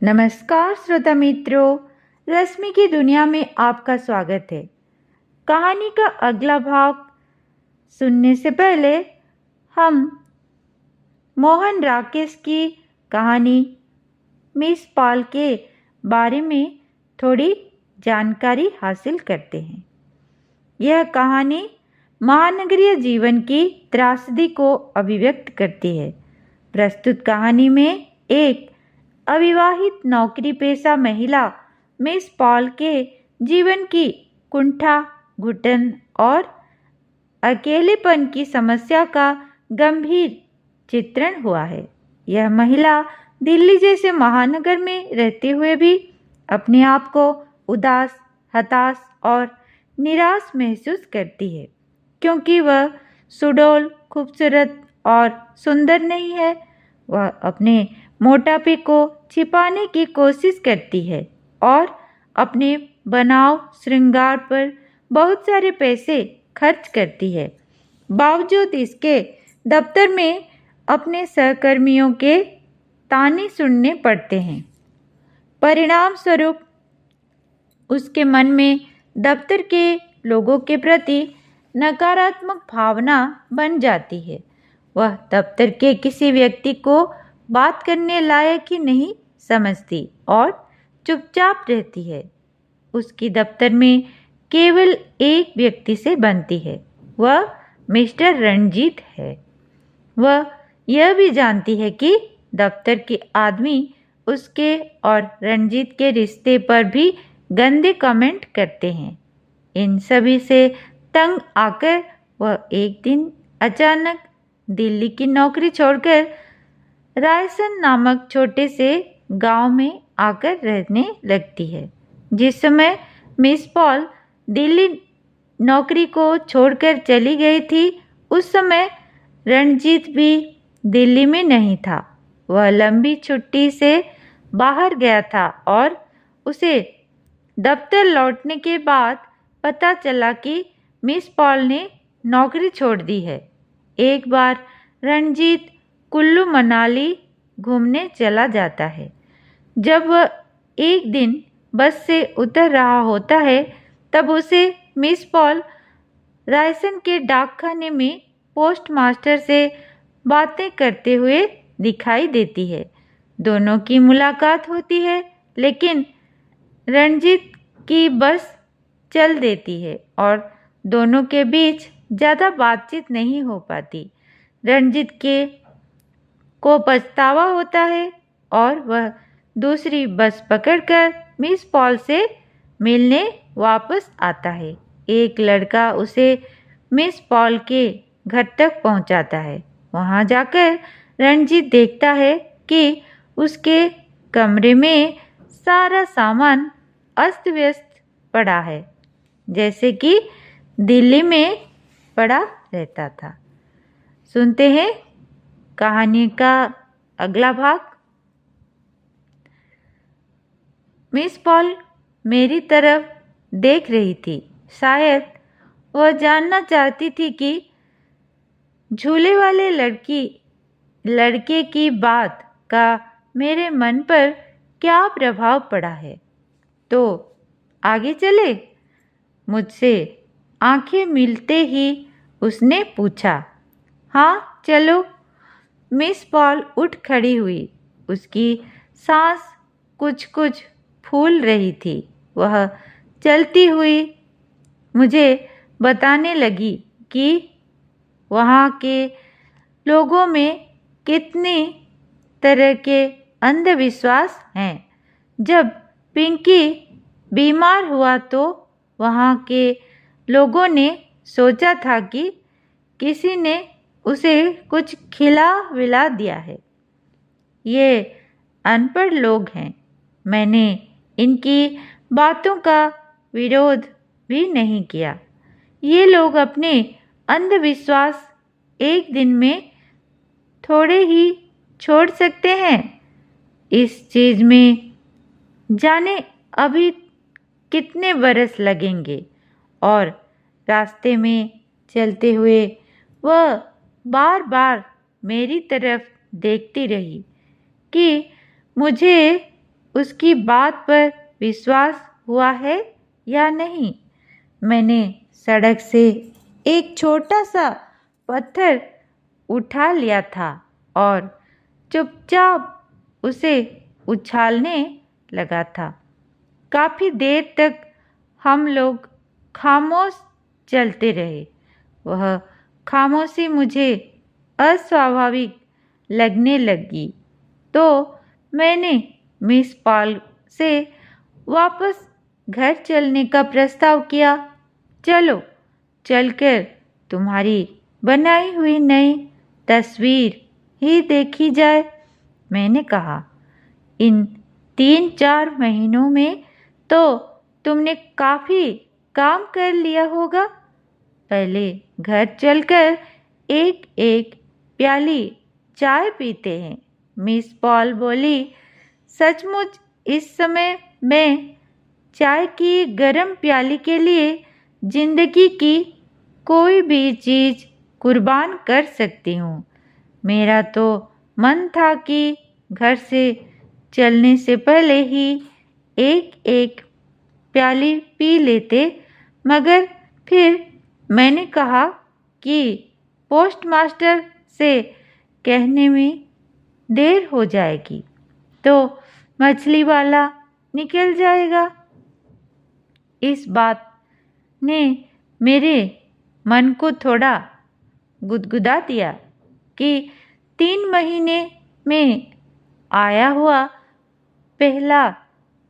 नमस्कार श्रोता मित्रों, रश्मि की दुनिया में आपका स्वागत है। कहानी का अगला भाग सुनने से पहले हम मोहन राकेश की कहानी मिस पॉल के बारे में थोड़ी जानकारी हासिल करते हैं। यह कहानी महानगरीय जीवन की त्रासदी को अभिव्यक्त करती है। प्रस्तुत कहानी में एक अविवाहित नौकरी पेशा महिला मिस पॉल के जीवन की कुंठा, घुटन और अकेलेपन की समस्या का गंभीर चित्रण हुआ है। यह महिला दिल्ली जैसे महानगर में रहते हुए भी अपने आप को उदास, हताश और निराश महसूस करती है, क्योंकि वह सुडौल, खूबसूरत और सुंदर नहीं है। वह अपने मोटापे को छिपाने की कोशिश करती है और अपने बनाव श्रृंगार पर बहुत सारे पैसे खर्च करती है। बावजूद इसके दफ्तर में अपने सहकर्मियों के ताने सुनने पड़ते हैं। परिणाम स्वरूप उसके मन में दफ्तर के लोगों के प्रति नकारात्मक भावना बन जाती है। वह दफ्तर के किसी व्यक्ति को बात करने लायक ही नहीं समझती और चुपचाप रहती है। उसकी दफ्तर में केवल एक व्यक्ति से बनती है, वह मिस्टर रणजीत है। वह यह भी जानती है कि दफ्तर के आदमी उसके और रणजीत के रिश्ते पर भी गंदे कमेंट करते हैं। इन सभी से तंग आकर वह एक दिन अचानक दिल्ली की नौकरी छोड़कर रायसन नामक छोटे से गांव में आकर रहने लगती है। जिस समय मिस पॉल दिल्ली नौकरी को छोड़कर चली गई थी, उस समय रणजीत भी दिल्ली में नहीं था। वह लंबी छुट्टी से बाहर गया था और उसे दफ्तर लौटने के बाद पता चला कि मिस पॉल ने नौकरी छोड़ दी है। एक बार रणजीत कुल्लू मनाली घूमने चला जाता है। जब वह एक दिन बस से उतर रहा होता है, तब उसे मिस पॉल रायसन के डाकखाने में पोस्टमास्टर से बातें करते हुए दिखाई देती है। दोनों की मुलाकात होती है, लेकिन रणजीत की बस चल देती है और दोनों के बीच ज़्यादा बातचीत नहीं हो पाती। रणजीत को पछतावा होता है और वह दूसरी बस पकड़कर मिस पॉल से मिलने वापस आता है। एक लड़का उसे मिस पॉल के घर तक पहुंचाता है। वहां जाकर रणजीत देखता है कि उसके कमरे में सारा सामान अस्त व्यस्त पड़ा है, जैसे कि दिल्ली में पड़ा रहता था। सुनते हैं कहानी का अगला भाग। मिस पॉल मेरी तरफ देख रही थी। शायद वह जानना चाहती थी कि झूले वाले लड़के की बात का मेरे मन पर क्या प्रभाव पड़ा है। तो आगे चले? मुझसे आंखें मिलते ही उसने पूछा। हाँ चलो। मिस पॉल उठ खड़ी हुई। उसकी सांस कुछ कुछ फूल रही थी। वह चलती हुई मुझे बताने लगी कि वहाँ के लोगों में कितने तरह के अंधविश्वास हैं। जब पिंकी बीमार हुआ तो वहाँ के लोगों ने सोचा था कि किसी ने उसे कुछ खिला विला दिया है। ये अनपढ़ लोग हैं। मैंने इनकी बातों का विरोध भी नहीं किया। ये लोग अपने अंधविश्वास एक दिन में थोड़े ही छोड़ सकते हैं। इस चीज़ में जाने अभी कितने बरस लगेंगे। और रास्ते में चलते हुए वह बार बार मेरी तरफ देखती रही कि मुझे उसकी बात पर विश्वास हुआ है या नहीं। मैंने सड़क से एक छोटा सा पत्थर उठा लिया था और चुपचाप उसे उछालने लगा था। काफ़ी देर तक हम लोग खामोश चलते रहे। वह खामोशी मुझे अस्वाभाविक लगने लगी तो मैंने मिस पॉल से वापस घर चलने का प्रस्ताव किया। चलो चलकर तुम्हारी बनाई हुई नई तस्वीर ही देखी जाए, मैंने कहा। इन 3-4 महीनों में तो तुमने काफ़ी काम कर लिया होगा। पहले घर चलकर एक एक प्याली चाय पीते हैं, मिस पॉल बोली। सचमुच इस समय मैं चाय की गर्म प्याली के लिए जिंदगी की कोई भी चीज़ कुर्बान कर सकती हूँ। मेरा तो मन था कि घर से चलने से पहले ही एक एक प्याली पी लेते, मगर फिर मैंने कहा कि पोस्टमास्टर से कहने में देर हो जाएगी तो मछली वाला निकल जाएगा। इस बात ने मेरे मन को थोड़ा गुदगुदा दिया कि 3 महीने में आया हुआ पहला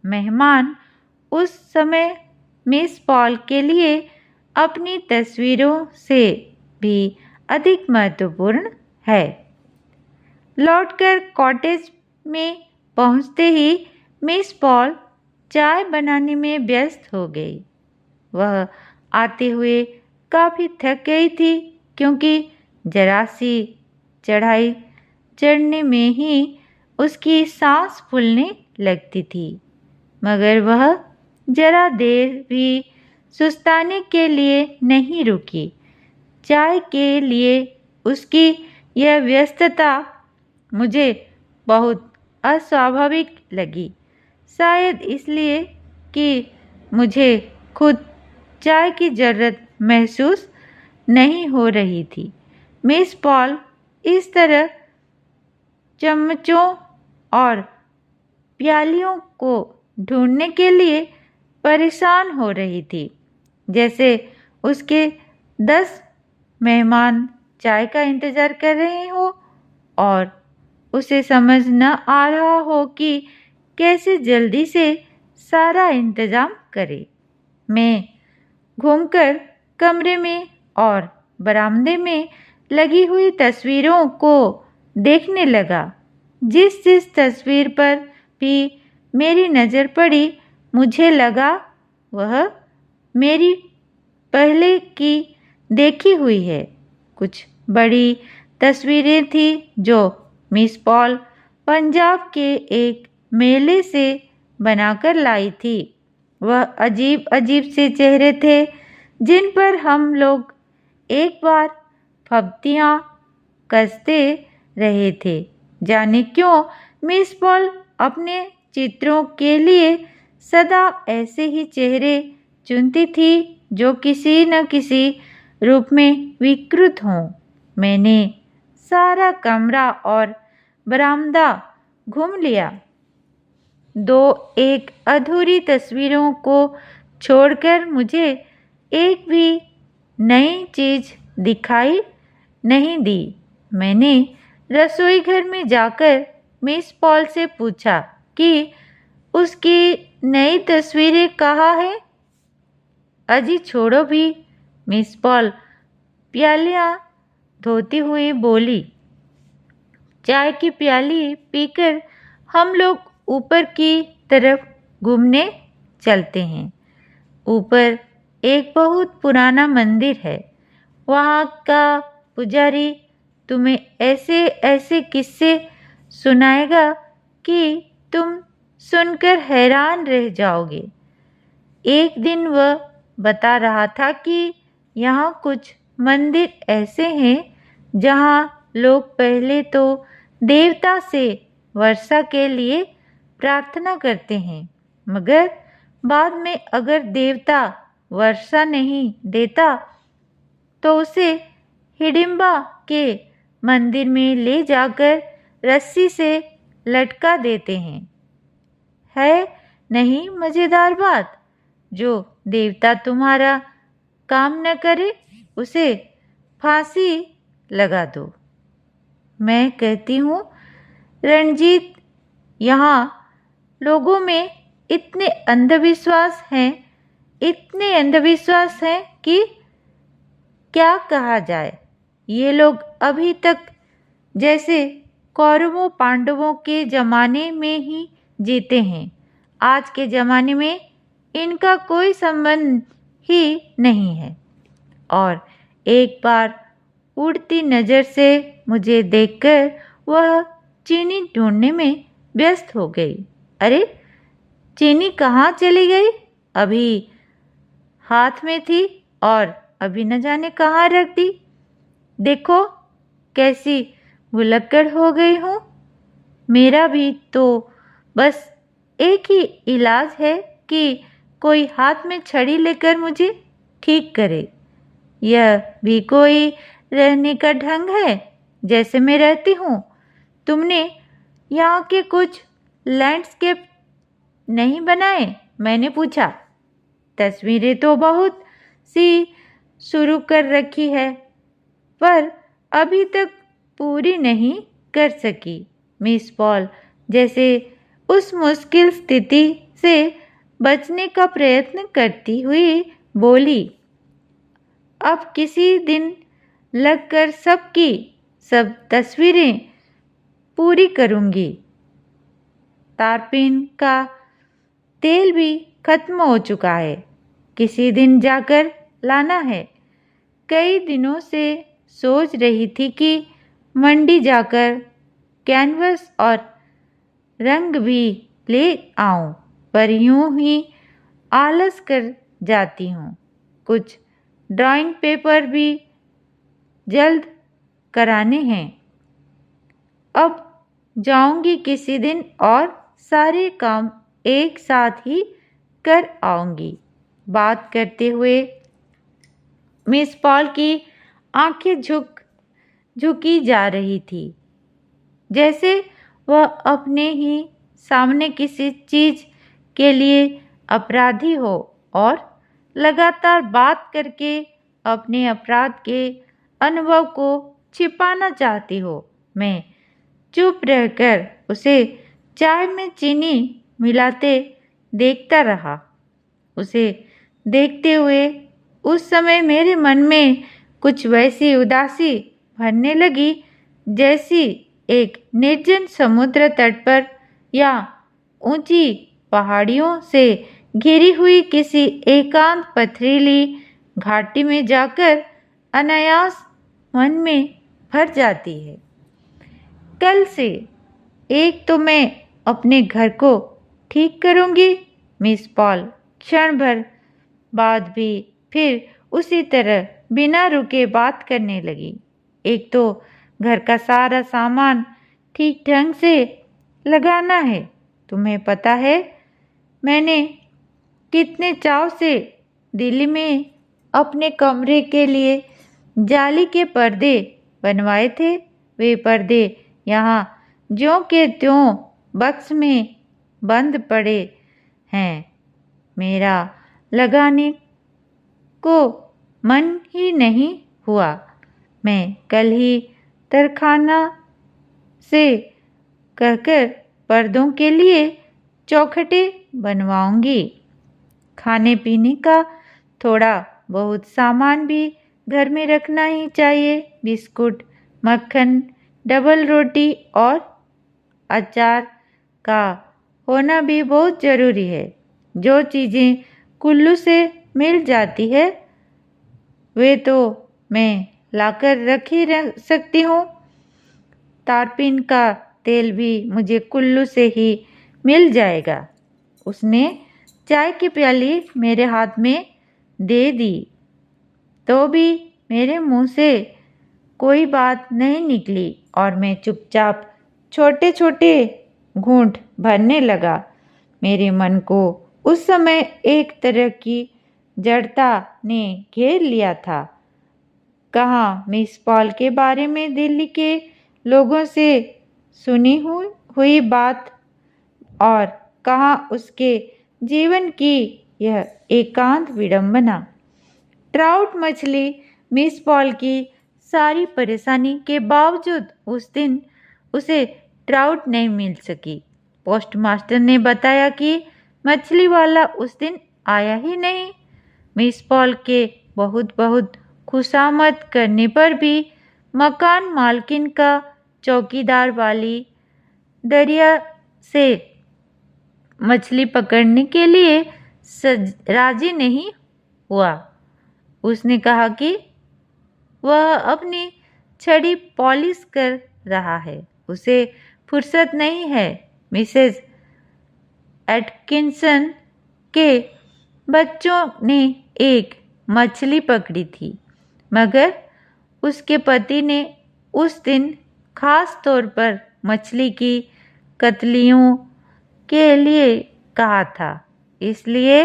मेहमान उस समय मिस पॉल के लिए अपनी तस्वीरों से भी अधिक महत्वपूर्ण है। लौटकर कॉटेज में पहुंचते ही मिस पॉल चाय बनाने में व्यस्त हो गई। वह आते हुए काफ़ी थक गई थी क्योंकि जरा सी चढ़ाई चढ़ने में ही उसकी सांस फूलने लगती थी, मगर वह जरा देर भी सुस्ताने के लिए नहीं रुकी। चाय के लिए उसकी यह व्यस्तता मुझे बहुत अस्वाभाविक लगी, शायद इसलिए कि मुझे खुद चाय की ज़रूरत महसूस नहीं हो रही थी। मिस पॉल इस तरह चम्मचों और प्यालियों को ढूंढने के लिए परेशान हो रही थी जैसे उसके 10 मेहमान चाय का इंतज़ार कर रहे हो और उसे समझ न आ रहा हो कि कैसे जल्दी से सारा इंतज़ाम करे। मैं घूमकर कमरे में और बरामदे में लगी हुई तस्वीरों को देखने लगा। जिस जिस तस्वीर पर भी मेरी नज़र पड़ी मुझे लगा वह मेरी पहले की देखी हुई है। कुछ बड़ी तस्वीरें थी जो मिस पॉल पंजाब के एक मेले से बनाकर लाई थी। वह अजीब अजीब से चेहरे थे जिन पर हम लोग एक बार फब्तियाँ कसते रहे थे। जाने क्यों मिस पॉल अपने चित्रों के लिए सदा ऐसे ही चेहरे चुनती थी जो किसी न किसी रूप में विकृत हों। मैंने सारा कमरा और बरामदा घूम लिया। 2-1 अधूरी तस्वीरों को छोड़कर मुझे एक भी नई चीज़ दिखाई नहीं दी। मैंने रसोई घर में जाकर मिस पॉल से पूछा कि उसकी नई तस्वीरें कहाँ हैं। अजी छोड़ो भी, मिस पॉल प्यालियाँ धोती हुई बोली। चाय की प्याली पीकर हम लोग ऊपर की तरफ घूमने चलते हैं। ऊपर एक बहुत पुराना मंदिर है। वहाँ का पुजारी तुम्हें ऐसे ऐसे किस्से सुनाएगा कि तुम सुनकर हैरान रह जाओगे। एक दिन वह बता रहा था कि यहाँ कुछ मंदिर ऐसे हैं जहाँ लोग पहले तो देवता से वर्षा के लिए प्रार्थना करते हैं, मगर बाद में अगर देवता वर्षा नहीं देता तो उसे हिडिंबा के मंदिर में ले जाकर रस्सी से लटका देते हैं। है नहीं मज़ेदार बात? जो देवता तुम्हारा काम न करे उसे फांसी लगा दो। मैं कहती हूँ रणजीत, यहाँ लोगों में इतने अंधविश्वास हैं कि क्या कहा जाए। ये लोग अभी तक जैसे कौरवों पांडवों के ज़माने में ही जीते हैं। आज के ज़माने में इनका कोई संबंध ही नहीं है। और एक बार उड़ती नज़र से मुझे देखकर वह चीनी ढूंढने में व्यस्त हो गई। अरे, चीनी कहाँ चली गई? अभी हाथ में थी और अभी न जाने कहाँ रख दी। देखो कैसी भुलक्कड़ हो गई हूँ। मेरा भी तो बस एक ही इलाज है कि कोई हाथ में छड़ी लेकर मुझे ठीक करे। यह भी कोई रहने का ढंग है जैसे मैं रहती हूँ? तुमने यहाँ के कुछ लैंडस्केप नहीं बनाए? मैंने पूछा। तस्वीरें तो बहुत सी शुरू कर रखी है, पर अभी तक पूरी नहीं कर सकी। मिस पॉल जैसे उस मुश्किल स्थिति से बचने का प्रयत्न करती हुई बोली, अब किसी दिन लगकर सब तस्वीरें पूरी करूंगी। तारपीन का तेल भी खत्म हो चुका है। किसी दिन जाकर लाना है। कई दिनों से सोच रही थी कि मंडी जाकर कैनवस और रंग भी ले आऊं, पर यूं ही आलस कर जाती हूँ। कुछ ड्राइंग पेपर भी जल्द कराने हैं। अब जाऊंगी किसी दिन और सारे काम एक साथ ही कर आऊंगी। बात करते हुए मिस पॉल की आंखें झुकी जा रही थी, जैसे वह अपने ही सामने किसी चीज के लिए अपराधी हो और लगातार बात करके अपने अपराध के अनुभव को छिपाना चाहती हो। मैं चुप रहकर उसे चाय में चीनी मिलाते देखता रहा। उसे देखते हुए उस समय मेरे मन में कुछ वैसी उदासी भरने लगी जैसी एक निर्जन समुद्र तट पर या ऊंची पहाड़ियों से घिरी हुई किसी एकांत पथरीली घाटी में जाकर अनायास मन में भर जाती है। कल से एक तो मैं अपने घर को ठीक करूंगी। मिस पॉल क्षण भर बाद भी फिर उसी तरह बिना रुके बात करने लगी। एक तो घर का सारा सामान ठीक ढंग से लगाना है। तुम्हें पता है मैंने कितने चाव से दिल्ली में अपने कमरे के लिए जाली के पर्दे बनवाए थे। वे पर्दे यहाँ ज्यों के त्यों बक्स में बंद पड़े हैं। मेरा लगाने को मन ही नहीं हुआ। मैं कल ही तरखाना से कहकर पर्दों के लिए चौखटे बनवाऊंगी। खाने पीने का थोड़ा बहुत सामान भी घर में रखना ही चाहिए। बिस्कुट, मक्खन, डबल रोटी और अचार का होना भी बहुत ज़रूरी है। जो चीज़ें कुल्लू से मिल जाती है वे तो मैं लाकर रख ही सकती हूँ। तारपीन का तेल भी मुझे कुल्लू से ही मिल जाएगा। उसने चाय की प्याली मेरे हाथ में दे दी, तो भी मेरे मुंह से कोई बात नहीं निकली और मैं चुपचाप छोटे छोटे घूंट भरने लगा। मेरे मन को उस समय एक तरह की जड़ता ने घेर लिया था। कहाँ मिस पॉल के बारे में दिल्ली के लोगों से सुनी हुई बात, और कहाँ उसके जीवन की यह एकांत विडंबना। ट्राउट मछली मिस पॉल की सारी परेशानी के बावजूद उस दिन उसे ट्राउट नहीं मिल सकी। पोस्टमास्टर ने बताया कि मछली वाला उस दिन आया ही नहीं। मिस पॉल के बहुत बहुत खुशामद करने पर भी मकान मालकिन का चौकीदार वाली दरिया से मछली पकड़ने के लिए राजी नहीं हुआ। उसने कहा कि वह अपनी छड़ी पॉलिश कर रहा है, उसे फुर्सत नहीं है। मिसेस एटकिंसन के बच्चों ने एक मछली पकड़ी थी, मगर उसके पति ने उस दिन खास तौर पर मछली की कतलियों के लिए कहा था, इसलिए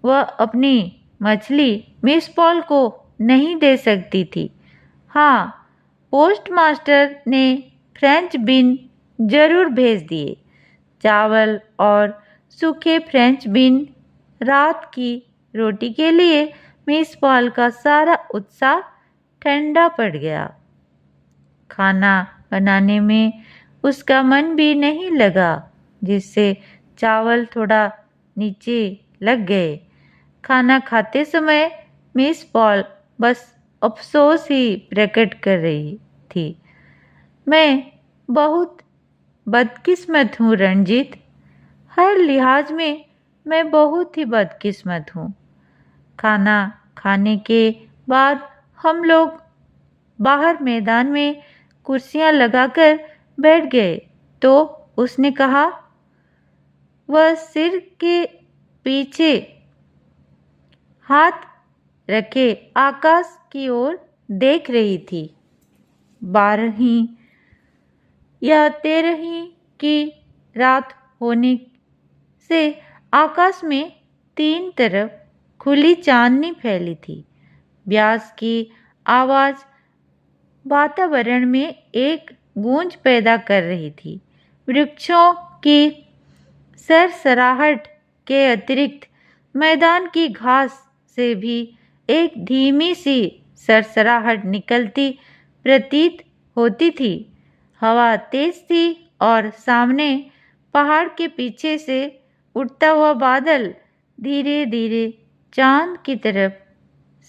वह अपनी मछली मिस पॉल को नहीं दे सकती थी। हाँ, पोस्टमास्टर ने फ्रेंच बीन जरूर भेज दिए। चावल और सूखे फ्रेंच बीन। रात की रोटी के लिए मिस पॉल का सारा उत्साह ठंडा पड़ गया। खाना बनाने में उसका मन भी नहीं लगा, जिससे चावल थोड़ा नीचे लग गए। खाना खाते समय मिस पॉल बस अफसोस ही प्रकट कर रही थी। मैं बहुत बदकिस्मत हूँ रणजीत, हर लिहाज में मैं बहुत ही बदकिस्मत हूँ। खाना खाने के बाद हम लोग बाहर मैदान में कुर्सियाँ लगाकर बैठ गए तो उसने कहा, वह सिर के पीछे हाथ रखे आकाश की ओर देख रही थी। 12वीं या 13वीं की रात होने से आकाश में 3 तरफ खुली चांदनी फैली थी। ब्यास की आवाज़ वातावरण में एक गूंज पैदा कर रही थी। वृक्षों की सरसराहट के अतिरिक्त मैदान की घास से भी एक धीमी सी सरसराहट निकलती प्रतीत होती थी। हवा तेज थी और सामने पहाड़ के पीछे से उठता हुआ बादल धीरे धीरे चांद की तरफ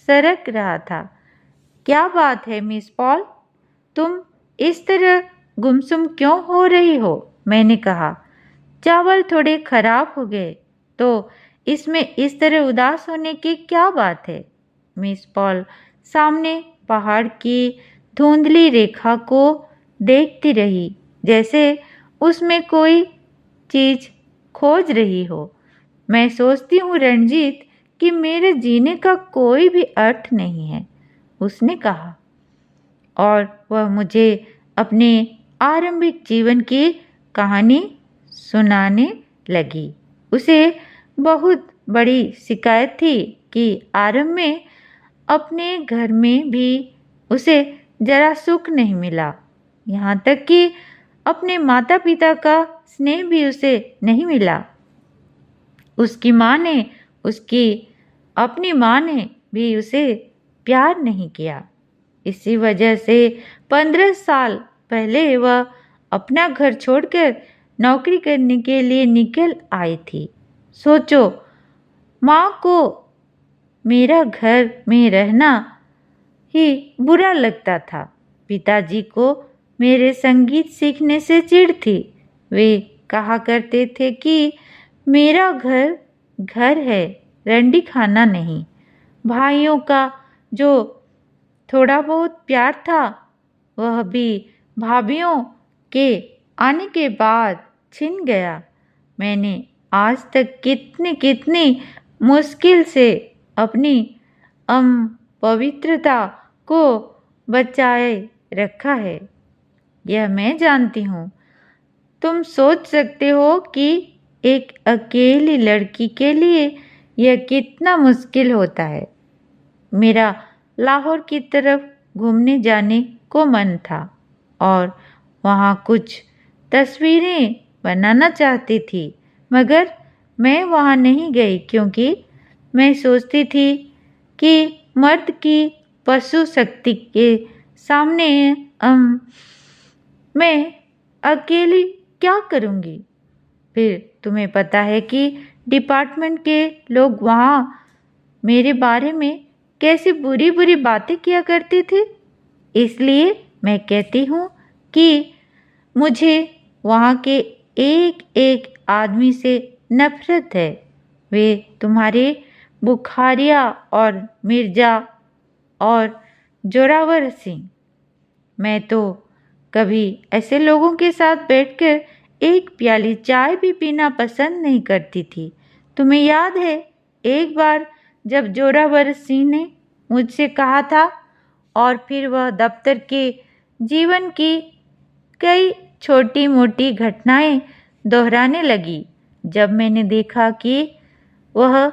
सरक रहा था। क्या बात है मिस पॉल, तुम इस तरह गुमसुम क्यों हो रही हो? मैंने कहा। चावल थोड़े खराब हो गए तो इसमें इस तरह उदास होने की क्या बात है? मिस पॉल सामने पहाड़ की धुंधली रेखा को देखती रही, जैसे उसमें कोई चीज खोज रही हो। मैं सोचती हूँ रणजीत कि मेरे जीने का कोई भी अर्थ नहीं है, उसने कहा, और वह मुझे अपने आरंभिक जीवन की कहानी सुनाने लगी। उसे बहुत बड़ी शिकायत थी कि आरंभ में अपने घर में भी उसे जरा सुख नहीं मिला, यहाँ तक कि अपने माता पिता का स्नेह भी उसे नहीं मिला। उसकी माँ ने अपनी माँ ने भी उसे प्यार नहीं किया। इसी वजह से 15 साल पहले वह अपना घर छोड़कर नौकरी करने के लिए निकल आई थी। सोचो, माँ को मेरा घर में रहना ही बुरा लगता था। पिताजी को मेरे संगीत सीखने से चिढ़ थी। वे कहा करते थे कि मेरा घर घर है, रंडी खाना नहीं। भाइयों का जो थोड़ा बहुत प्यार था वह भी भाभीियों के आने के बाद छिन गया। मैंने आज तक कितनी मुश्किल से अपनी पवित्रता को बचाए रखा है, यह मैं जानती हूँ। तुम सोच सकते हो कि एक अकेली लड़की के लिए यह कितना मुश्किल होता है। मेरा लाहौर की तरफ घूमने जाने को मन था और वहाँ कुछ तस्वीरें बनाना चाहती थी, मगर मैं वहाँ नहीं गई क्योंकि मैं सोचती थी कि मर्द की पशु शक्ति के सामने मैं अकेली क्या करूँगी। फिर तुम्हें पता है कि डिपार्टमेंट के लोग वहाँ मेरे बारे में कैसी बुरी बुरी बातें किया करते थे। इसलिए मैं कहती हूँ कि मुझे वहाँ के एक एक आदमी से नफरत है। वे तुम्हारे बुखारिया और मिर्जा और जोरावर सिंह। मैं तो कभी ऐसे लोगों के साथ बैठकर एक प्याली चाय भी पीना पसंद नहीं करती थी। तुम्हें याद है एक बार जब जोरावर सिंह ने मुझसे कहा था, और फिर वह दफ्तर के जीवन की कई छोटी मोटी घटनाएं दोहराने लगी। जब मैंने देखा कि वह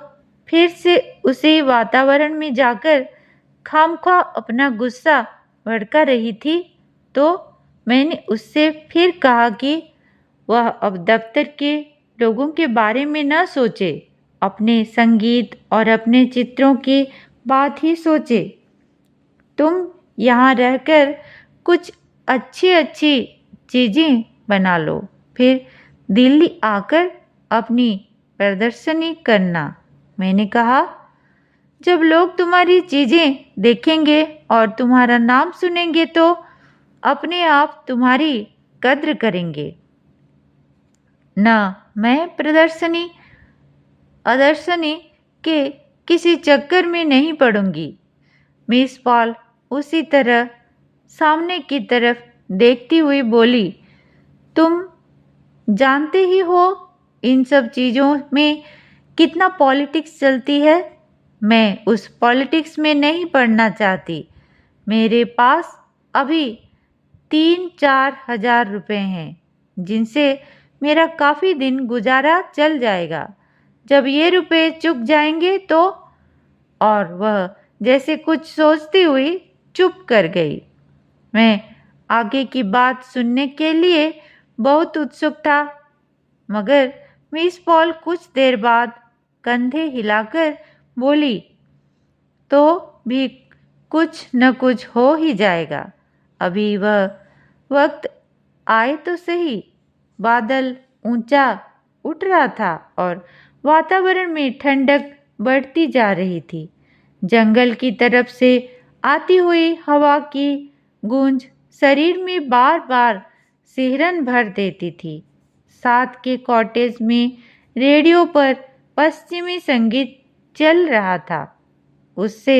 फिर से उसी वातावरण में जाकर खामख्वाह अपना गुस्सा भड़का रही थी, तो मैंने उससे फिर कहा कि वह अब दफ्तर के लोगों के बारे में न सोचे, अपने संगीत और अपने चित्रों की बात ही सोचे। तुम यहाँ रहकर कुछ अच्छी अच्छी चीज़ें बना लो, फिर दिल्ली आकर अपनी प्रदर्शनी करना। मैंने कहा, जब लोग तुम्हारी चीज़ें देखेंगे और तुम्हारा नाम सुनेंगे तो अपने आप तुम्हारी कद्र करेंगे। न मैं प्रदर्शनी अदर्शनी के किसी चक्कर में नहीं पड़ूंगी। मिस पॉल उसी तरह सामने की तरफ देखती हुई बोली, तुम जानते ही हो इन सब चीज़ों में कितना पॉलिटिक्स चलती है। मैं उस पॉलिटिक्स में नहीं पढ़ना चाहती। मेरे पास अभी 3-4 हजार रुपये हैं, जिनसे मेरा काफ़ी दिन गुजारा चल जाएगा। जब ये रुपए चुक जाएंगे तो। और वह जैसे कुछ सोचती हुई चुप कर गई। मैं आगे की बात सुनने के लिए बहुत उत्सुक था, मगर मिस पॉल कुछ देर बाद कंधे हिलाकर बोली, तो भी कुछ न कुछ हो ही जाएगा। अभी वह वक्त आए तो सही। बादल ऊंचा उठ रहा था और वातावरण में ठंडक बढ़ती जा रही थी। जंगल की तरफ से आती हुई हवा की गूंज शरीर में बार बार सिहरन भर देती थी। साथ के कॉटेज में रेडियो पर पश्चिमी संगीत चल रहा था। उससे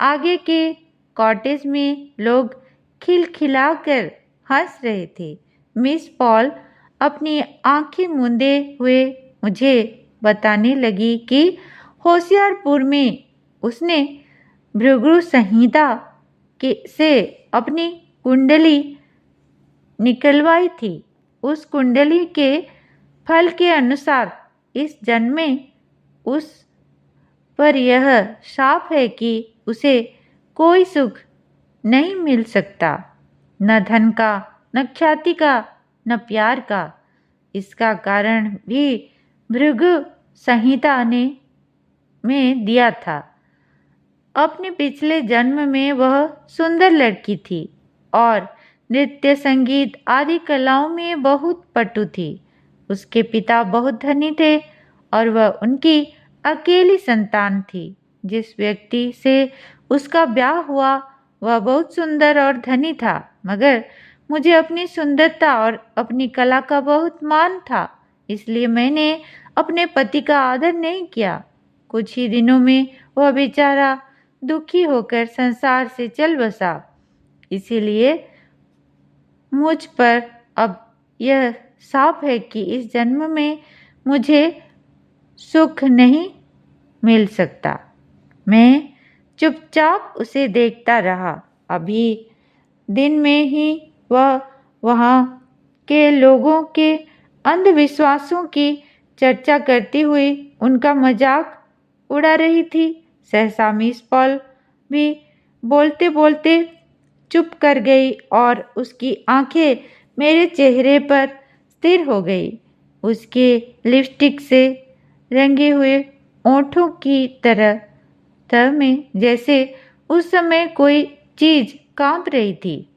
आगे के कॉटेज में लोग खिलखिलाकर हंस रहे थे। मिस पॉल अपनी आंखें मूंदे हुए मुझे बताने लगी कि होशियारपुर में उसने भृगु संहिता से अपनी कुंडली निकलवाई थी। उस कुंडली के फल के अनुसार इस जन्म में उस पर यह शाप है कि उसे कोई सुख नहीं मिल सकता, न धन का, न ख्याति का, न प्यार का। इसका कारण भी भृगु संहिता ने में दिया था। अपने पिछले जन्म में वह सुंदर लड़की थी और नृत्य, संगीत आदि कलाओं में बहुत पटु थी। उसके पिता बहुत धनी थे और वह उनकी अकेली संतान थी। जिस व्यक्ति से उसका ब्याह हुआ वह बहुत सुंदर और धनी था, मगर मुझे अपनी सुंदरता और अपनी कला का बहुत मान था, इसलिए मैंने अपने पति का आदर नहीं किया। कुछ ही दिनों में वह बेचारा दुखी होकर संसार से चल बसा। इसीलिए मुझ पर अब यह शाप है कि इस जन्म में मुझे सुख नहीं मिल सकता। मैं चुपचाप उसे देखता रहा। अभी दिन में ही वह वहाँ के लोगों के अंधविश्वासों की चर्चा करती हुई उनका मजाक उड़ा रही थी। सहसा मिस पॉल भी बोलते बोलते चुप कर गई और उसकी आंखें मेरे चेहरे पर स्थिर हो गई। उसके लिपस्टिक से रंगे हुए ओंठों की तरह तह में जैसे उस समय कोई चीज कांप रही थी।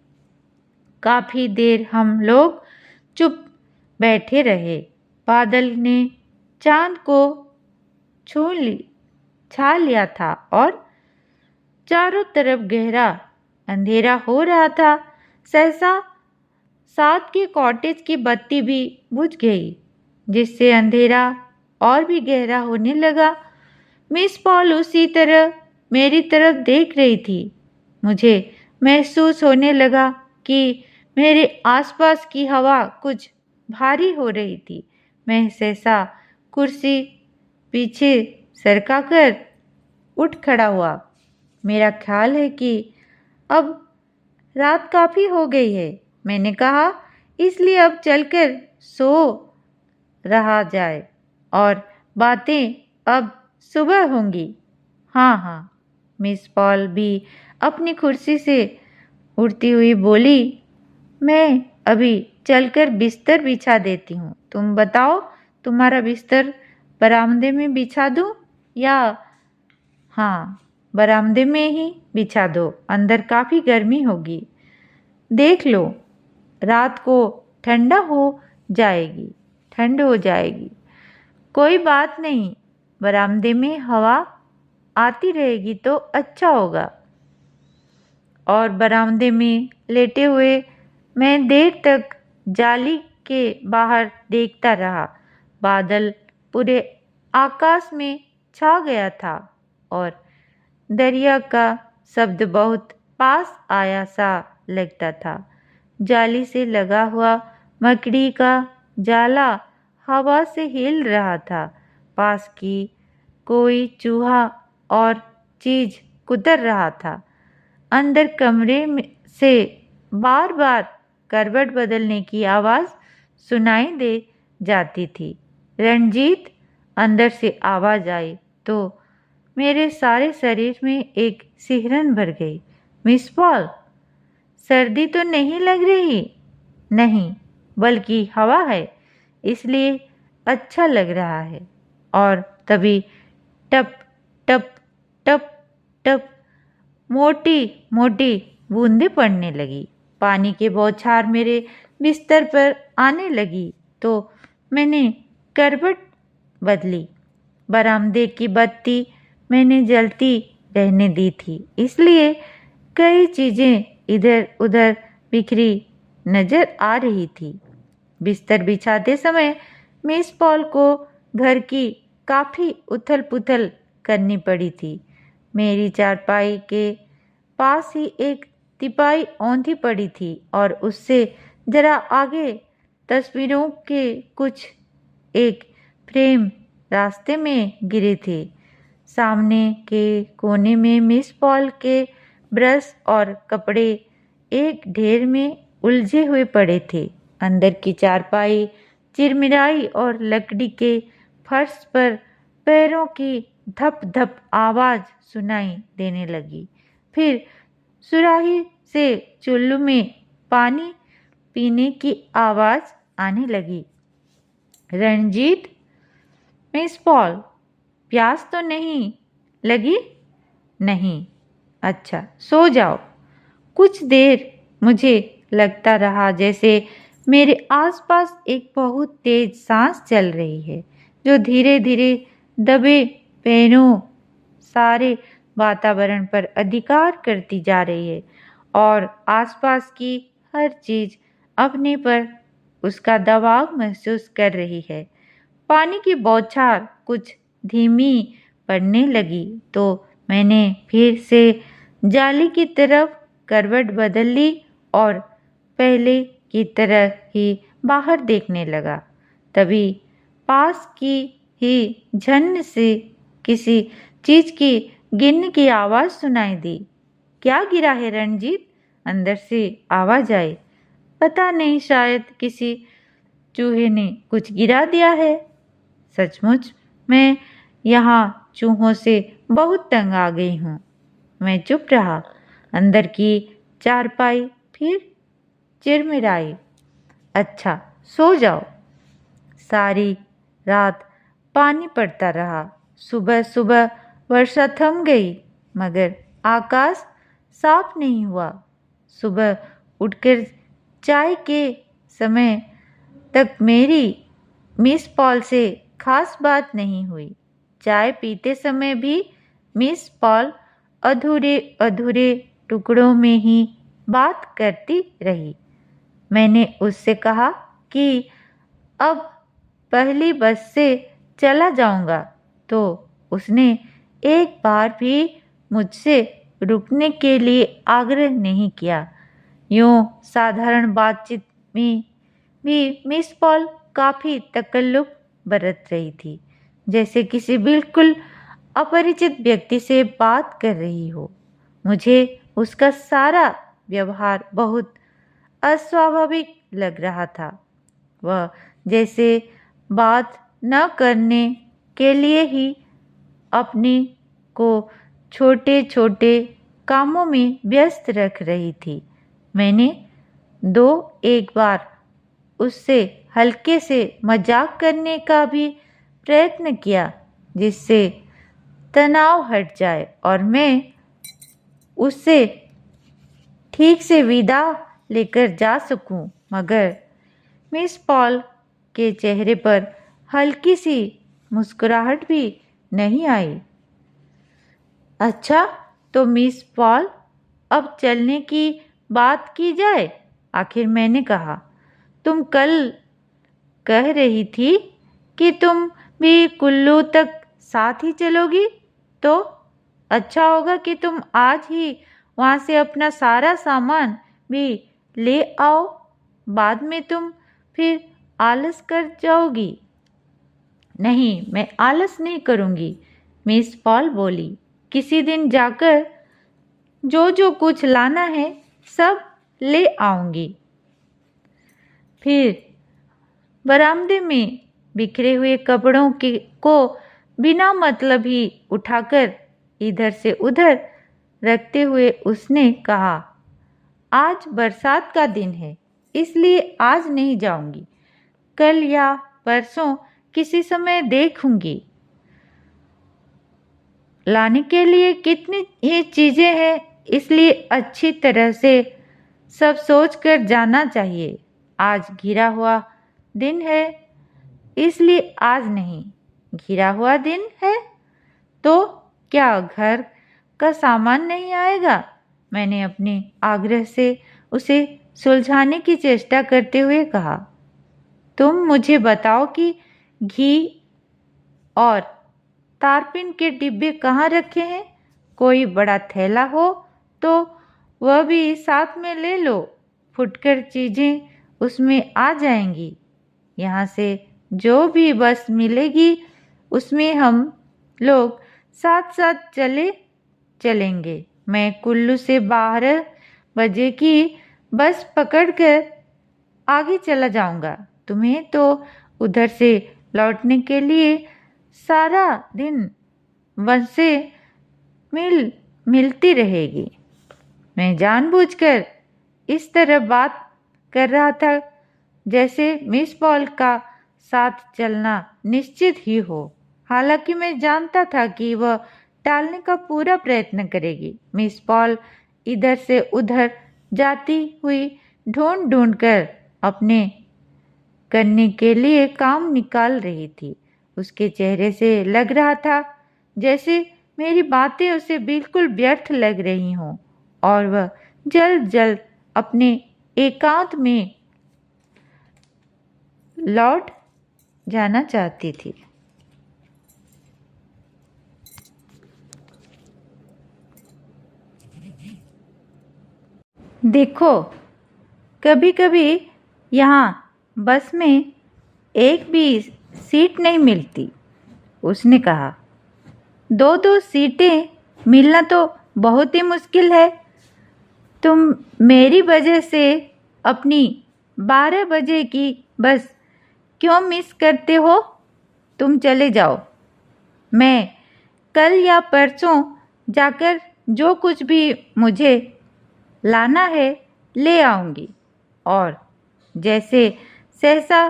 काफी देर हम लोग चुप बैठे रहे। बादल ने चांद को छा लिया था और चारों तरफ गहरा अंधेरा हो रहा था। सहसा साथ के कॉटेज की बत्ती भी बुझ गई, जिससे अंधेरा और भी गहरा होने लगा। मिस पॉल उसी तरह मेरी तरफ देख रही थी। मुझे महसूस होने लगा कि मेरे आसपास की हवा कुछ भारी हो रही थी। मैं सहसा कुर्सी पीछे सरकाकर उठ खड़ा हुआ। मेरा ख्याल है कि अब रात काफ़ी हो गई है, मैंने कहा, इसलिए अब चलकर सो रहा जाए और बातें अब सुबह होंगी। हाँ हाँ, मिस पॉल भी अपनी कुर्सी से उठती हुई बोली, मैं अभी चलकर बिस्तर बिछा देती हूँ। तुम बताओ, तुम्हारा बिस्तर बरामदे में बिछा दूँ या? हाँ, बरामदे में ही बिछा दो, अंदर काफ़ी गर्मी होगी। देख लो, रात को ठंड हो जाएगी। कोई बात नहीं, बरामदे में हवा आती रहेगी तो अच्छा होगा। और बरामदे में लेटे हुए मैं देर तक जाली के बाहर देखता रहा। बादल पूरे आकाश में छा गया था और दरिया का शब्द बहुत पास आया सा लगता था। जाली से लगा हुआ मकड़ी का जाला हवा से हिल रहा था। पास की कोई चूहा और चीज कुतर रहा था। अंदर कमरे से बार बार करवट बदलने की आवाज़ सुनाई दे जाती थी। रणजीत, अंदर से आवाज़ आई तो मेरे सारे शरीर में एक सिहरन भर गई। मिस पॉल, सर्दी तो नहीं लग रही? नहीं, बल्कि हवा है, इसलिए अच्छा लग रहा है। और तभी टप टप टप टप मोटी मोटी बूंदें पड़ने लगी। पानी के बौछार मेरे बिस्तर पर आने लगी तो मैंने करवट बदली। बरामदे की बत्ती मैंने जलती रहने दी थी, इसलिए कई चीज़ें इधर उधर बिखरी नजर आ रही थी। बिस्तर बिछाते समय मिस पॉल को घर की काफ़ी उथल पुथल करनी पड़ी थी। मेरी चारपाई के पास ही एक तिपाई औंधी पड़ी थी और उससे जरा आगे तस्वीरों के कुछ एक फ्रेम रास्ते में गिरे थे। सामने के कोने में मिस पॉल के ब्रश और कपड़े एक ढेर में उलझे हुए पड़े थे। अंदर की चारपाई चिरमिराई और लकड़ी के फर्श पर पैरों की धप धप आवाज़ सुनाई देने लगी। फिर सुराही से चुल्लू में पानी पीने की आवाज़ आने लगी। रणजीत, मिस पॉल, प्यास तो नहीं लगी? नहीं। अच्छा, सो जाओ। कुछ देर मुझे लगता रहा जैसे मेरे आसपास एक बहुत तेज सांस चल रही है, जो धीरे धीरे दबे पैरों सारे वातावरण पर अधिकार करती जा रही है और आसपास की हर चीज अपने पर उसका दबाव महसूस कर रही है। पानी की बौछार कुछ धीमी पड़ने लगी तो मैंने फिर से जाली की तरफ करवट बदल ली और पहले की तरह ही बाहर देखने लगा। तभी पास की ही झन्न से किसी चीज की गिरने की आवाज़ सुनाई दी। क्या गिरा है रणजीत? अंदर से आवाज़ आई। पता नहीं, शायद किसी चूहे ने कुछ गिरा दिया है। सचमुच मैं यहाँ चूहों से बहुत तंग आ गई हूँ। मैं चुप रहा। अंदर की चारपाई फिर चिरमिराई। अच्छा, सो जाओ। सारी रात पानी पड़ता रहा। सुबह सुबह वर्षा थम गई, मगर आकाश साफ नहीं हुआ। सुबह उठकर चाय के समय तक मेरी मिस पॉल से खास बात नहीं हुई। चाय पीते समय भी मिस पॉल अधूरे अधूरे टुकड़ों में ही बात करती रही। मैंने उससे कहा कि अब पहली बस से चला जाऊंगा, तो उसने एक बार भी मुझसे रुकने के लिए आग्रह नहीं किया। यूँ साधारण बातचीत में भी मिस पॉल काफ़ी तकल्लुफ़ बरत रही थी, जैसे किसी बिल्कुल अपरिचित व्यक्ति से बात कर रही हो। मुझे उसका सारा व्यवहार बहुत अस्वाभाविक लग रहा था। वह जैसे बात न करने के लिए ही अपने को छोटे छोटे कामों में व्यस्त रख रही थी। मैंने एक बार उससे हल्के से मजाक करने का भी प्रयत्न किया, जिससे तनाव हट जाए और मैं उससे ठीक से विदा लेकर जा सकूं, मगर मिस पॉल के चेहरे पर हल्की सी मुस्कुराहट भी नहीं आई। अच्छा, तो मिस पॉल, अब चलने की बात की जाए, आखिर मैंने कहा। तुम कल कह रही थी कि तुम भी कुल्लू तक साथ ही चलोगी, तो अच्छा होगा कि तुम आज ही वहाँ से अपना सारा सामान भी ले आओ। बाद में तुम फिर आलस कर जाओगी। नहीं, मैं आलस नहीं करूँगी, मिस पॉल बोली। किसी दिन जाकर जो जो कुछ लाना है सब ले आऊँगी। फिर बरामदे में बिखरे हुए कपड़ों को बिना मतलब ही उठाकर इधर से उधर रखते हुए उसने कहा, आज बरसात का दिन है, इसलिए आज नहीं जाऊंगी। कल या परसों किसी समय देखूंगी। लाने के लिए कितनी ही चीज़ें हैं, इसलिए अच्छी तरह से सब सोच कर जाना चाहिए। आज घिरा हुआ दिन है, इसलिए आज नहीं। घिरा हुआ दिन है तो क्या घर का सामान नहीं आएगा? मैंने अपने आग्रह से उसे सुलझाने की चेष्टा करते हुए कहा। तुम मुझे बताओ कि घी और तारपीन के डिब्बे कहाँ रखे हैं? कोई बड़ा थैला हो तो वह भी साथ में ले लो। फुटकर चीज़ें उसमें आ जाएंगी। यहाँ से जो भी बस मिलेगी उसमें हम लोग साथ साथ चलेंगे। मैं कुल्लू से 12 बजे की बस पकड़कर आगे चला जाऊंगा। तुम्हें तो उधर से लौटने के लिए सारा दिन बसें मिलती रहेगी। मैं जानबूझकर इस तरह बात कर रहा था जैसे मिस पॉल का साथ चलना निश्चित ही हो। हालांकि मैं जानता था कि वह टालने का पूरा प्रयत्न करेगी। मिस पॉल इधर से उधर जाती हुई ढूंढ ढूंढ कर अपने करने के लिए काम निकाल रही थी। उसके चेहरे से लग रहा था जैसे मेरी बातें उसे बिल्कुल व्यर्थ लग रही हों और वह जल्द जल्द अपने एकांत में लौट जाना चाहती थी। देखो, कभी कभी यहाँ बस में एक भी सीट नहीं मिलती, उसने कहा। 2-2 सीटें मिलना तो बहुत ही मुश्किल है। तुम मेरी वजह से अपनी 12 बजे की बस क्यों मिस करते हो? तुम चले जाओ। मैं कल या परसों जाकर जो कुछ भी मुझे लाना है ले आऊँगी। और जैसे सहसा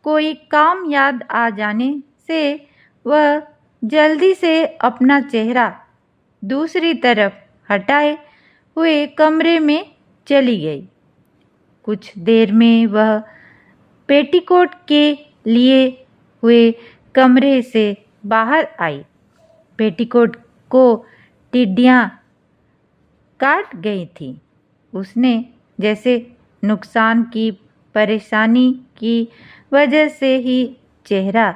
कोई काम याद आ जाने से वह जल्दी से अपना चेहरा दूसरी तरफ हटाए हुए कमरे में चली गई। कुछ देर में वह पेटीकोट के लिए हुए कमरे से बाहर आई। पेटीकोट को टिड्डियाँ काट गई थीं। उसने जैसे नुकसान की परेशानी की वजह से ही चेहरा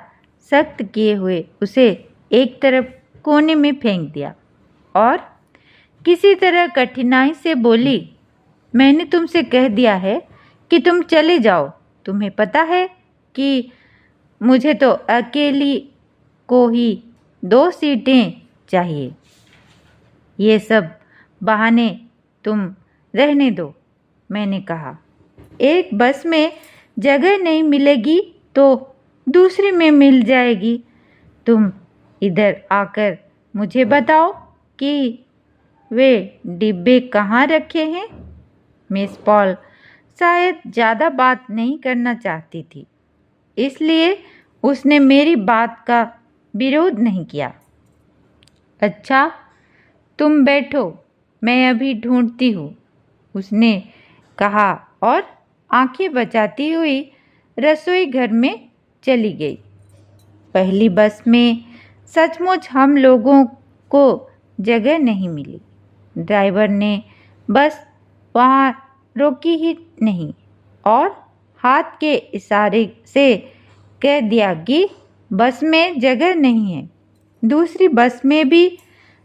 सख्त किए हुए उसे एक तरफ कोने में फेंक दिया और किसी तरह कठिनाई से बोली, मैंने तुमसे कह दिया है कि तुम चले जाओ। तुम्हें पता है कि मुझे तो अकेली को ही 2 सीटें चाहिए। ये सब बहाने तुम रहने दो। मैंने कहा, एक बस में जगह नहीं मिलेगी तो दूसरी में मिल जाएगी। तुम इधर आकर मुझे बताओ कि वे डिब्बे कहाँ रखे हैं। मिस पॉल शायद ज़्यादा बात नहीं करना चाहती थी, इसलिए उसने मेरी बात का विरोध नहीं किया। अच्छा, तुम बैठो, मैं अभी ढूंढती हूँ, उसने कहा और आंखें बचाती हुई रसोई घर में चली गई। पहली बस में सचमुच हम लोगों को जगह नहीं मिली। ड्राइवर ने बस वहाँ रोकी ही नहीं और हाथ के इशारे से कह दिया कि बस में जगह नहीं है। दूसरी बस में भी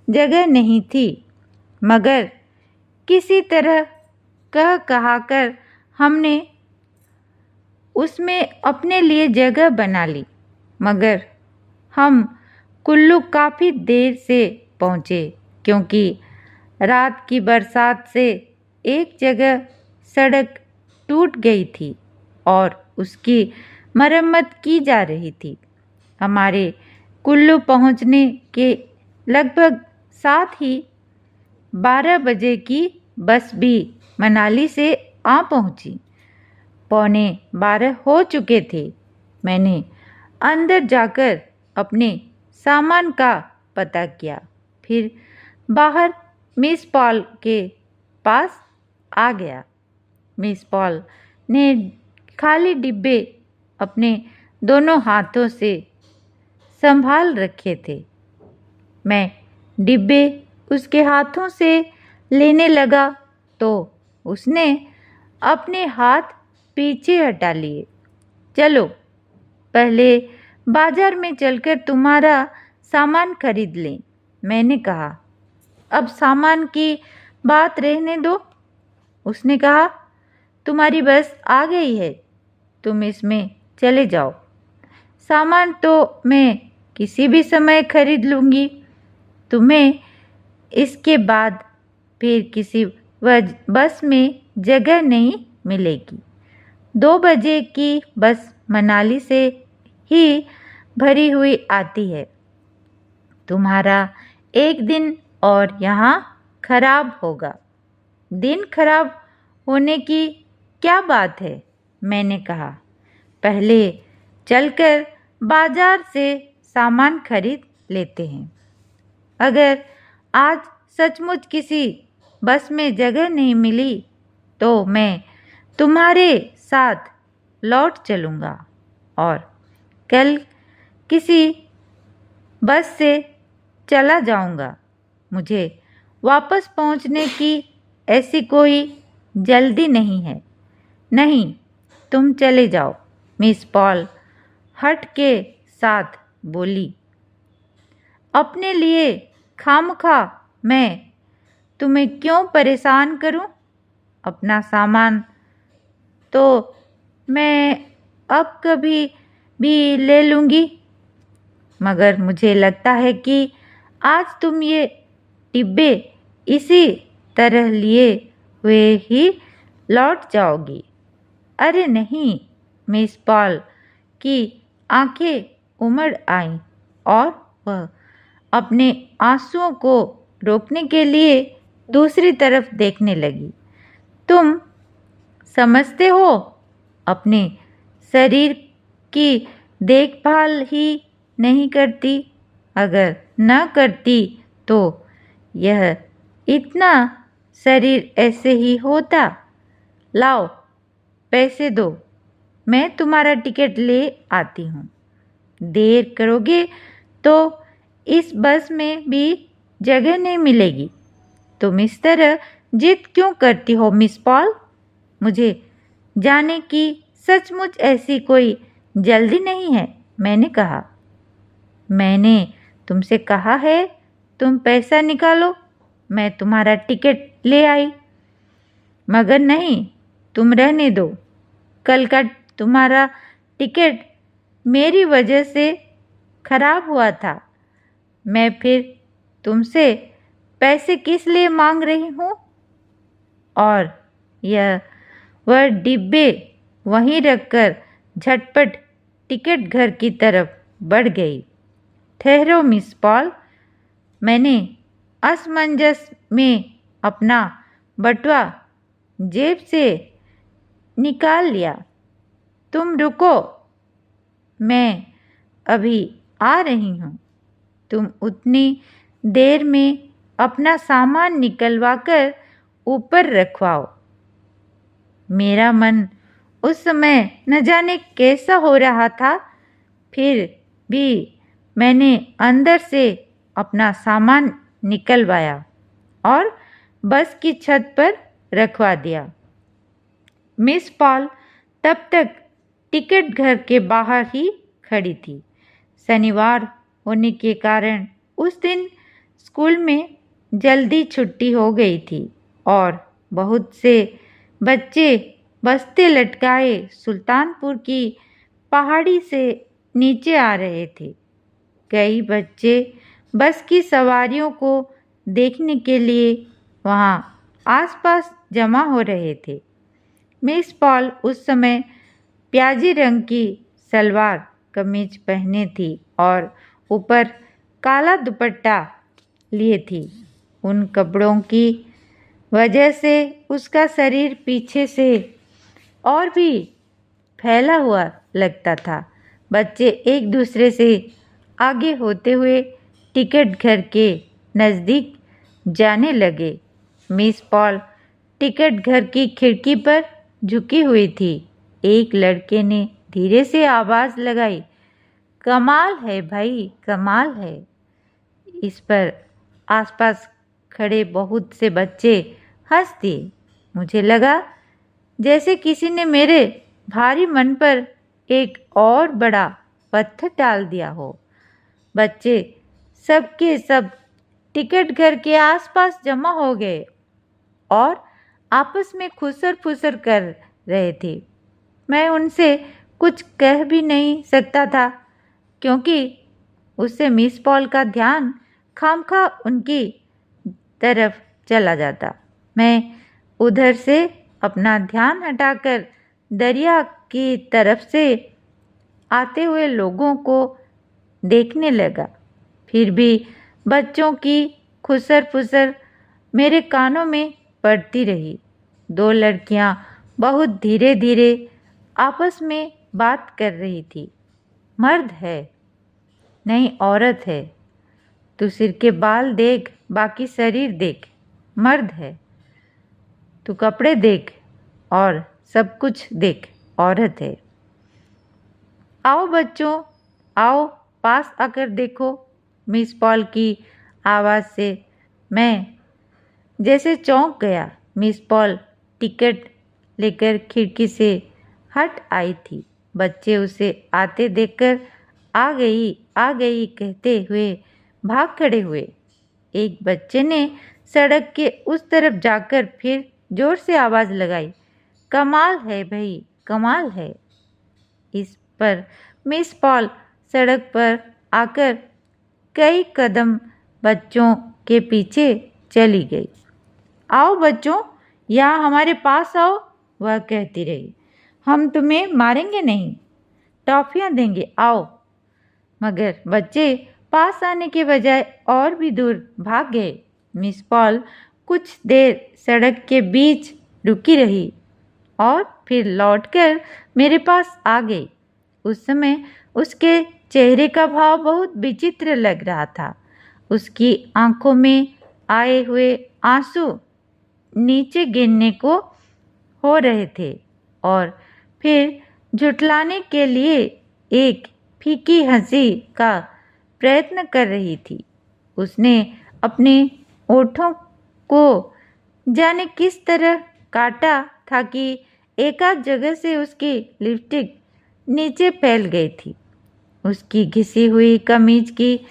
जगह नहीं थी, मगर किसी तरह कहा-कहाकर हमने उसमें अपने लिए जगह बना ली। मगर हम कुल्लू काफ़ी देर से पहुँचे, क्योंकि रात की बरसात से एक जगह सड़क टूट गई थी और उसकी मरम्मत की जा रही थी। हमारे कुल्लू पहुँचने के लगभग साथ ही 12 बजे की बस भी मनाली से आ पहुँची। 11:45 हो चुके थे। मैंने अंदर जाकर अपने सामान का पता किया, फिर बाहर मिस पॉल के पास आ गया। मिस पॉल ने खाली डिब्बे अपने दोनों हाथों से संभाल रखे थे। मैं डिब्बे उसके हाथों से लेने लगा तो उसने अपने हाथ पीछे हटा लिए। चलो, पहले बाजार में चलकर तुम्हारा सामान खरीद लें, मैंने कहा। अब सामान की बात रहने दो, उसने कहा। तुम्हारी बस आ गई है, तुम इसमें चले जाओ। सामान तो मैं किसी भी समय खरीद लूँगी। तुम्हें इसके बाद फिर किसी बस में जगह नहीं मिलेगी। 2 बजे की बस मनाली से ही भरी हुई आती है। तुम्हारा एक दिन और यहाँ खराब होगा। दिन खराब होने की क्या बात है, मैंने कहा। पहले चलकर बाजार से सामान खरीद लेते हैं। अगर आज सचमुच किसी बस में जगह नहीं मिली तो मैं तुम्हारे साथ लौट चलूँगा और कल किसी बस से चला जाऊँगा। मुझे वापस पहुँचने की ऐसी कोई जल्दी नहीं है। नहीं, तुम चले जाओ, मिस पॉल हट के साथ बोली। अपने लिए खामखा मैं तुम्हें क्यों परेशान करूं? अपना सामान तो मैं अब कभी भी ले लूँगी, मगर मुझे लगता है कि आज तुम ये डिब्बे इसी तरह लिए हुए ही लौट जाओगी। अरे नहीं। मिस पॉल की आंखें उमड़ आईं और वह अपने आंसुओं को रोकने के लिए दूसरी तरफ देखने लगी। तुम समझते हो, अपने शरीर की देखभाल ही नहीं करती। अगर न करती तो यह इतना शरीर ऐसे ही होता। लाओ, पैसे दो, मैं तुम्हारा टिकट ले आती हूँ। देर करोगे तो इस बस में भी जगह नहीं मिलेगी। तुम इस तरह जिद क्यों करती हो मिस पॉल? मुझे जाने की सचमुच ऐसी कोई जल्दी नहीं है, मैंने कहा। मैंने तुमसे कहा है तुम पैसा निकालो, मैं तुम्हारा टिकट ले आई। मगर नहीं, तुम रहने दो। कल का तुम्हारा टिकट मेरी वजह से खराब हुआ था। मैं फिर तुमसे पैसे किस लिए मांग रही हूँ? और वह डिब्बे वहीं रखकर झटपट टिकट घर की तरफ बढ़ गई। ठहरो मिस पॉल, मैंने असमंजस में अपना बटुआ जेब से निकाल लिया। तुम रुको, मैं अभी आ रही हूँ। तुम उतनी देर में अपना सामान निकलवाकर ऊपर रखवाओ। मेरा मन उस समय न जाने कैसा हो रहा था, फिर भी मैंने अंदर से अपना सामान निकलवाया और बस की छत पर रखवा दिया। मिस पॉल तब तक टिकट घर के बाहर ही खड़ी थी। शनिवार होने के कारण उस दिन स्कूल में जल्दी छुट्टी हो गई थी और बहुत से बच्चे बस्ते लटकाए सुल्तानपुर की पहाड़ी से नीचे आ रहे थे। कई बच्चे बस की सवारियों को देखने के लिए वहाँ आसपास जमा हो रहे थे। मिस पॉल उस समय प्याजी रंग की सलवार कमीज पहने थी और ऊपर काला दुपट्टा लिए थी। उन कपड़ों की वजह से उसका शरीर पीछे से और भी फैला हुआ लगता था। बच्चे एक दूसरे से आगे होते हुए टिकट घर के नज़दीक जाने लगे। मिस पॉल टिकट घर की खिड़की पर झुकी हुई थी। एक लड़के ने धीरे से आवाज़ लगाई, कमाल है भाई, कमाल है। इस पर आसपास खड़े बहुत से बच्चे हंस दिए। मुझे लगा जैसे किसी ने मेरे भारी मन पर एक और बड़ा पत्थर डाल दिया हो। बच्चे सबके सब टिकट घर के आसपास जमा हो गए और आपस में खुसर फुसर कर रहे थे। मैं उनसे कुछ कह भी नहीं सकता था क्योंकि उससे मिस पॉल का ध्यान खामखा उनकी तरफ चला जाता। मैं उधर से अपना ध्यान हटाकर दरिया की तरफ से आते हुए लोगों को देखने लगा। फिर भी बच्चों की खुसर फुसर मेरे कानों में पड़ती रही। दो लड़कियां बहुत धीरे धीरे आपस में बात कर रही थी। मर्द है, नहीं औरत है। तू सिर के बाल देख, बाकी शरीर देख। मर्द है। तू कपड़े देख और सब कुछ देख, औरत है। आओ बच्चों, आओ पास आकर देखो। मिस पॉल की आवाज़ से मैं जैसे चौंक गया। मिस पॉल टिकट लेकर खिड़की से हट आई थी। बच्चे उसे आते देखकर आ गई कहते हुए भाग खड़े हुए। एक बच्चे ने सड़क के उस तरफ जाकर फिर जोर से आवाज़ लगाई, कमाल है भाई, कमाल है। इस पर मिस पॉल सड़क पर आकर कई कदम बच्चों के पीछे चली गई। आओ बच्चों, यहाँ हमारे पास आओ, वह कहती रही। हम तुम्हें मारेंगे नहीं, टॉफियाँ देंगे, आओ। मगर बच्चे पास आने के बजाय और भी दूर भाग गए। मिस पॉल कुछ देर सड़क के बीच रुकी रही और फिर लौटकर मेरे पास आ गई। उस समय उसके चेहरे का भाव बहुत विचित्र लग रहा था। उसकी आंखों में आए हुए आंसू नीचे गिरने को हो रहे थे और फिर झुठलाने के लिए एक फीकी हंसी का प्रयत्न कर रही थी। उसने अपने ओठों को जाने किस तरह काटा था कि एकाध जगह से उसकी लिपस्टिक नीचे फैल गई थी। उसकी घिसी हुई कमीज की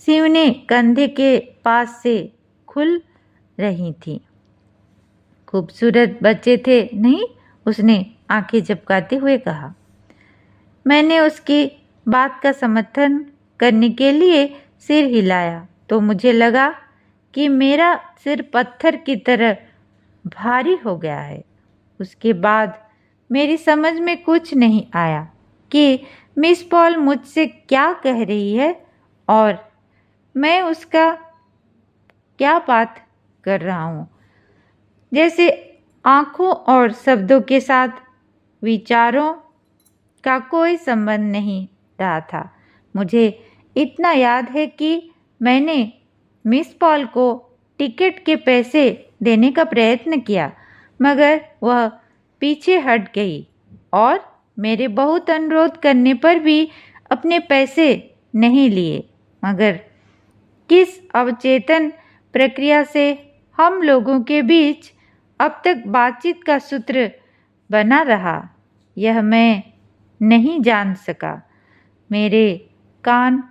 सिवनें कंधे के पास से खुल रही थीं। खूबसूरत बच्चे थे नहीं, उसने आंखें झपकाते हुए कहा। मैंने उसकी बात का समर्थन करने के लिए सिर हिलाया तो मुझे लगा कि मेरा सिर पत्थर की तरह भारी हो गया है। उसके बाद मेरी समझ में कुछ नहीं आया कि मिस पॉल मुझसे क्या कह रही है और मैं उसका क्या बात कर रहा हूँ। जैसे आँखों और शब्दों के साथ विचारों का कोई संबंध नहीं रहा था। मुझे इतना याद है कि मैंने मिस पॉल को टिकट के पैसे देने का प्रयत्न किया, मगर वह पीछे हट गई और मेरे बहुत अनुरोध करने पर भी अपने पैसे नहीं लिए। मगर किस अवचेतन प्रक्रिया से हम लोगों के बीच अब तक बातचीत का सूत्र बना रहा, यह मैं नहीं जान सका। मेरे कान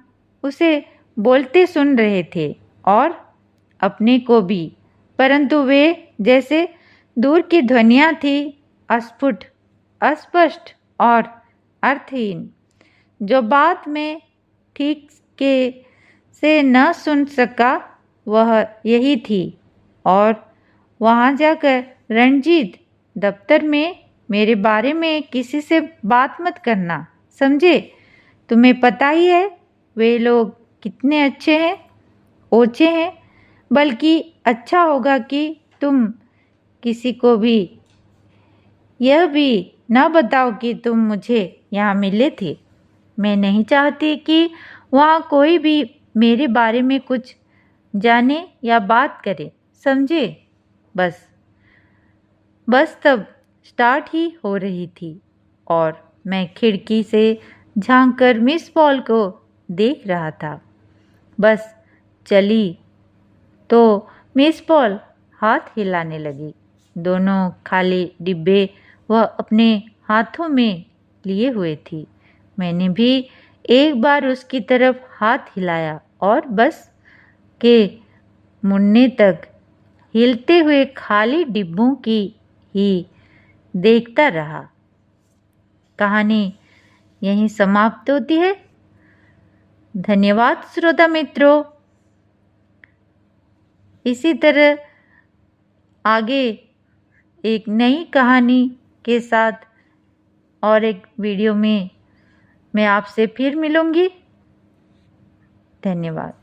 उसे बोलते सुन रहे थे और अपने को भी, परंतु वे जैसे दूर की ध्वनियाँ थी, अस्फुट, अस्पष्ट और अर्थहीन, जो बात में ठीक से न सुन सका। वह यही थी। और वहाँ जाकर रणजीत, दफ्तर में मेरे बारे में किसी से बात मत करना, समझे? तुम्हें पता ही है वे लोग कितने अच्छे हैं, ओछे हैं। बल्कि अच्छा होगा कि तुम किसी को भी यह भी न बताओ कि तुम मुझे यहाँ मिले थे। मैं नहीं चाहती कि वहाँ कोई भी मेरे बारे में कुछ जाने या बात करे, समझे? बस तब स्टार्ट ही हो रही थी और मैं खिड़की से झांककर मिस पॉल को देख रहा था। बस चली तो मिस पॉल हाथ हिलाने लगी। दोनों खाली डिब्बे वह अपने हाथों में लिए हुए थी। मैंने भी एक बार उसकी तरफ हाथ हिलाया और बस के मुड़ने तक हिलते हुए खाली डिब्बों की ही देखता रहा। कहानी यहीं समाप्त होती है। धन्यवाद श्रोता मित्रों। इसी तरह आगे एक नई कहानी के साथ और एक वीडियो में मैं आपसे फिर मिलूंगी। धन्यवाद।